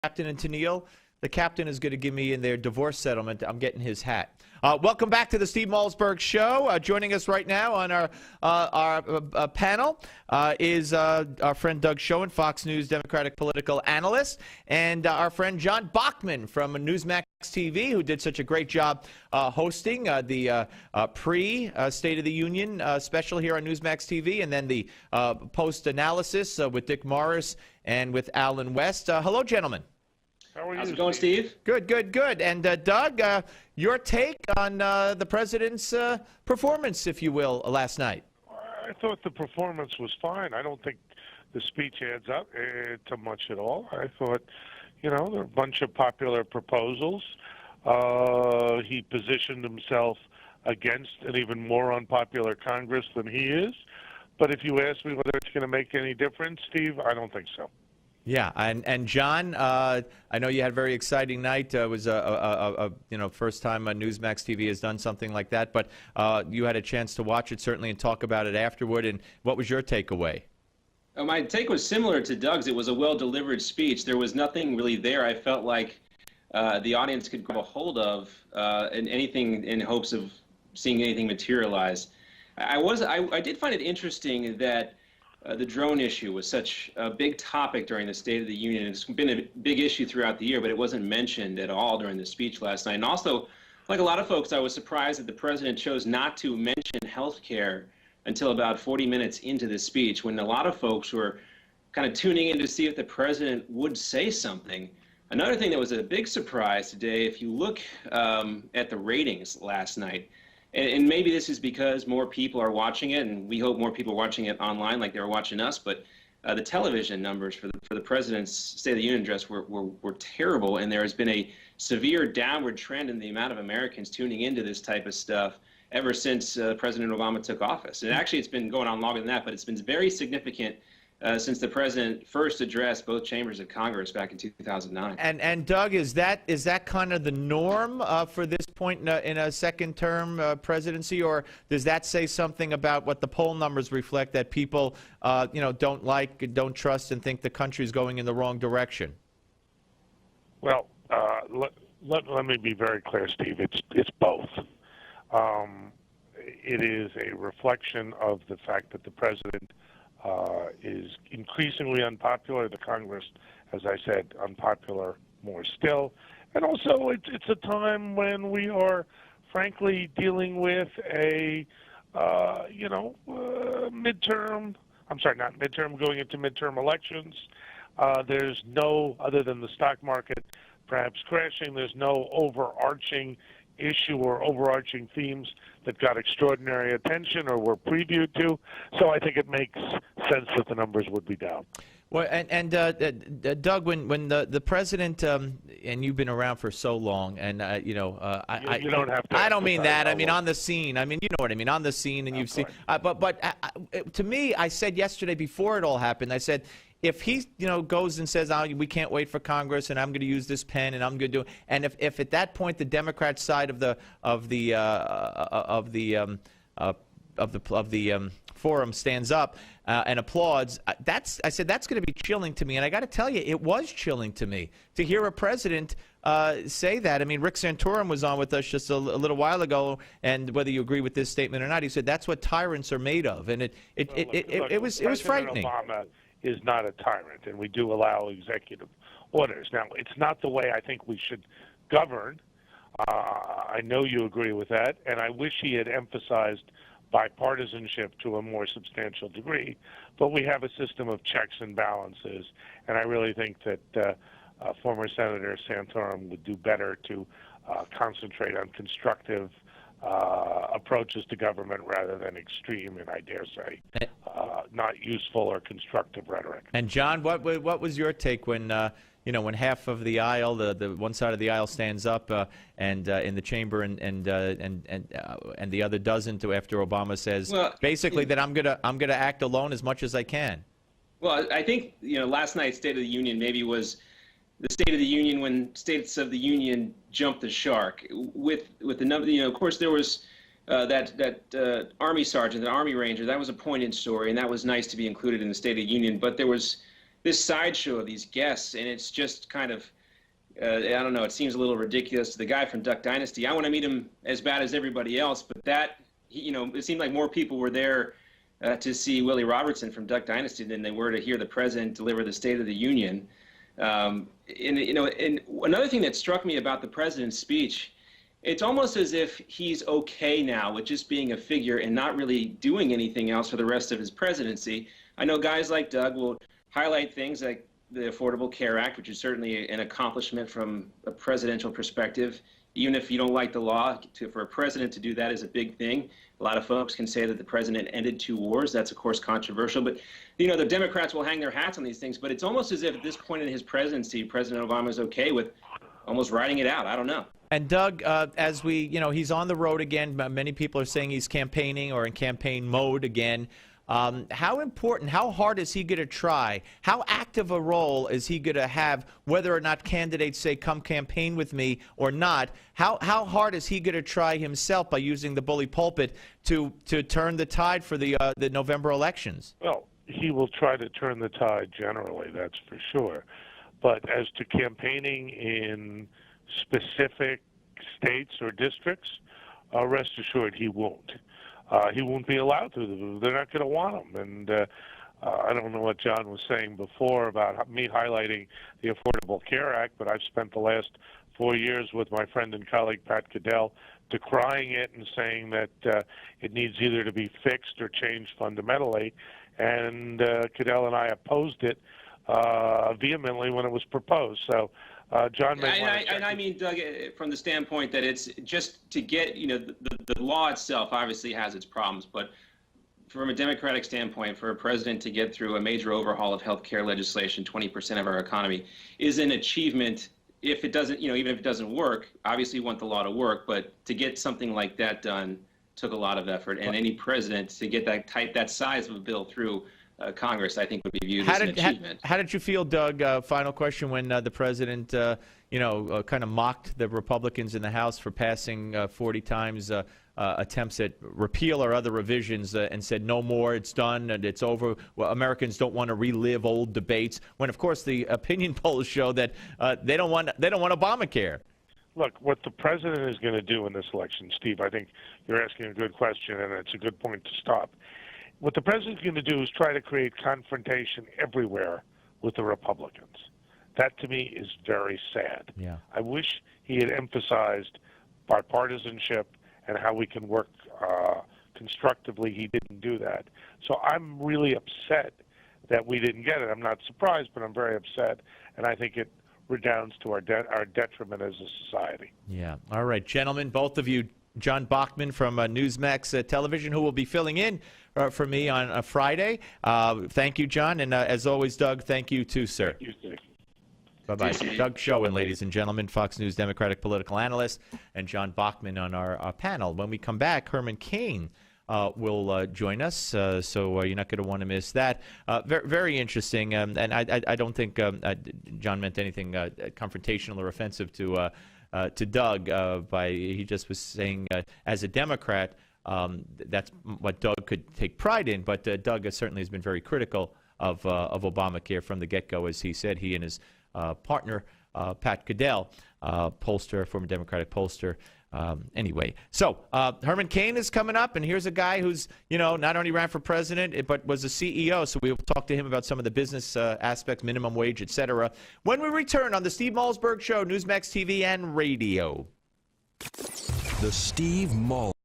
Captain and Tennille. The captain is going to give me in their divorce settlement. I'm getting his hat. Welcome back to the Steve Malzberg Show. Joining us right now on our panel is our friend Doug Schoen, Fox News Democratic political analyst, and our friend John Bachman from Newsmax TV, who did such a great job hosting the pre-State of the Union special here on Newsmax TV, and then the post-analysis with Dick Morris and with Alan West. Hello, gentlemen. How are you? How's it going, Steve? Good, good, good. And Doug, your take on the president's performance, if you will, last night? I thought the performance was fine. I don't think the speech adds up to much at all. I thought, there are a bunch of popular proposals. He positioned himself against an even more unpopular Congress than he is. But if you ask me whether it's going to make any difference, Steve, I don't think so. Yeah, and John, I know you had a very exciting night. It was a first time Newsmax TV has done something like that. But you had a chance to watch it certainly and talk about it afterward. And what was your takeaway? My take was similar to Doug's. It was a well-delivered speech. There was nothing really there I felt like the audience could grab a hold of and anything in hopes of seeing anything materialize. I did find it interesting that the drone issue was such a big topic during the State of the Union. It's been a big issue throughout the year, but it wasn't mentioned at all during the speech last night. And also, like a lot of folks, I was surprised that the president chose not to mention health care until about 40 minutes into the speech, when a lot of folks were kind of tuning in to see if the president would say something. Another thing that was a big surprise today, if you look at the ratings last night, and maybe this is because more people are watching it, and we hope more people are watching it online like they were watching us, but the television numbers for the president's State of the Union address were terrible, and there has been a severe downward trend in the amount of Americans tuning into this type of stuff ever since President Obama took office. And actually, it's been going on longer than that, but it's been very significant since the president first addressed both chambers of Congress back in 2009. And Doug, is that kind of the norm for this point in a second-term presidency, or does that say something about what the poll numbers reflect, that people don't trust and think the country's going in the wrong direction? Well, let me be very clear, Steve. It's both. It is a reflection of the fact that the president is increasingly unpopular. The Congress, as I said, unpopular more still. And also, it's a time when we are, frankly, dealing with a, going into midterm elections. There's no, other than the stock market perhaps crashing, there's no overarching issue or overarching themes that got extraordinary attention or were previewed to. So I think it makes sense that the numbers would be down. Well, and Doug, when the president, and you've been around for so long, and you don't have to. I don't mean that. I mean on the scene. I mean, you know what I mean, on the scene, and you've seen. But to me, I said yesterday before it all happened, I said, if he, goes and says, we can't wait for Congress, and I'm going to use this pen, and I'm going to do, and if at that point the Democrat side of the forum stands up and applauds, I said that's going to be chilling to me, and I got to tell you, it was chilling to me to hear a president say that. I mean, Rick Santorum was on with us just a little while ago, and whether you agree with this statement or not, he said that's what tyrants are made of, and it was frightening. Obama is not a tyrant, and we do allow executive orders. Now, it's not the way I think we should govern. I know you agree with that, and I wish he had emphasized bipartisanship to a more substantial degree, but we have a system of checks and balances, and I really think that former Senator Santorum would do better to concentrate on constructive approaches to government rather than extreme and, I dare say, not useful or constructive rhetoric. And John, what was your take when when half of the aisle, the one side of the aisle stands up and in the chamber and the other doesn't, after Obama says basically that I'm gonna act alone as much as I can? Well, I think last night's State of the Union maybe was the State of the Union when States of the Union jumped the shark with the number. Of course, there was that Army sergeant, the Army Ranger. That was a poignant story, and that was nice to be included in the State of the Union. But there was this sideshow of these guests, and it's just kind of, I don't know, it seems a little ridiculous. The guy from Duck Dynasty, I want to meet him as bad as everybody else, but it seemed like more people were there to see Willie Robertson from Duck Dynasty than they were to hear the president deliver the State of the Union. And another thing that struck me about the president's speech, it's almost as if he's okay now with just being a figure and not really doing anything else for the rest of his presidency. I know guys like Doug will highlight things like the Affordable Care Act, which is certainly an accomplishment from a presidential perspective. Even if you don't like the law, for a president to do that is a big thing. A lot of folks can say that the president ended 2 wars. That's, of course, controversial. But, the Democrats will hang their hats on these things. But it's almost as if at this point in his presidency, President Obama is okay with almost writing it out. I don't know. And Doug, as he's on the road again. Many people are saying he's campaigning or in campaign mode again. How important, how hard is he going to try? How active a role is he going to have, whether or not candidates say, come campaign with me or not? How hard is he going to try himself by using the bully pulpit to turn the tide for the November elections? Well, he will try to turn the tide generally, that's for sure. But as to campaigning in specific states or districts, rest assured he won't. He won't be allowed to. They're not going to want him. And I don't know what John was saying before about me highlighting the Affordable Care Act, but I've spent the last 4 years with my friend and colleague Pat Caddell decrying it and saying that it needs either to be fixed or changed fundamentally. And Caddell and I opposed it vehemently when it was proposed. So John may want to... And I mean, Doug, from the standpoint that it's just to get, the law itself obviously has its problems, but from a Democratic standpoint, for a president to get through a major overhaul of health care legislation, 20% of our economy, is an achievement. If it doesn't, even if it doesn't work, obviously you want the law to work, but to get something like that done took a lot of effort, and any president to get that size of a bill through Congress, I think, would be viewed as an achievement. How did you feel, Doug, final question, when the president, kind of mocked the Republicans in the House for passing 40 times attempts at repeal or other revisions and said, no more, it's done, and it's over. Well, Americans don't want to relive old debates, when, of course, the opinion polls show that they don't want Obamacare. Look, what the president is going to do in this election, Steve, I think you're asking a good question, and it's a good point to stop. What the president's going to do is try to create confrontation everywhere with the Republicans. That, to me, is very sad. Yeah. I wish he had emphasized bipartisanship and how we can work constructively. He didn't do that. So I'm really upset that we didn't get it. I'm not surprised, but I'm very upset, and I think it redounds to our detriment as a society. Yeah. All right, gentlemen, both of you, John Bachman from Newsmax Television, who will be filling in for me on a Friday. Thank you, John. And as always, Doug, thank you too, sir. Thank you, sir. Bye-bye. Doug Schoen, ladies and gentlemen, Fox News Democratic political analyst, and John Bachman on our panel. When we come back, Herman Cain will join us, so you're not going to want to miss that. Very interesting, and I don't think John meant anything confrontational or offensive to Doug. He just was saying, as a Democrat, that's what Doug could take pride in, but Doug certainly has been very critical of Obamacare from the get-go, as he said. He and his partner, Pat Caddell, former Democratic pollster. Anyway, so Herman Cain is coming up, and here's a guy who's, not only ran for president, but was a CEO, so we will talk to him about some of the business aspects, minimum wage, etc. when we return on the Steve Malzberg Show, Newsmax TV and radio. The Steve Malzberg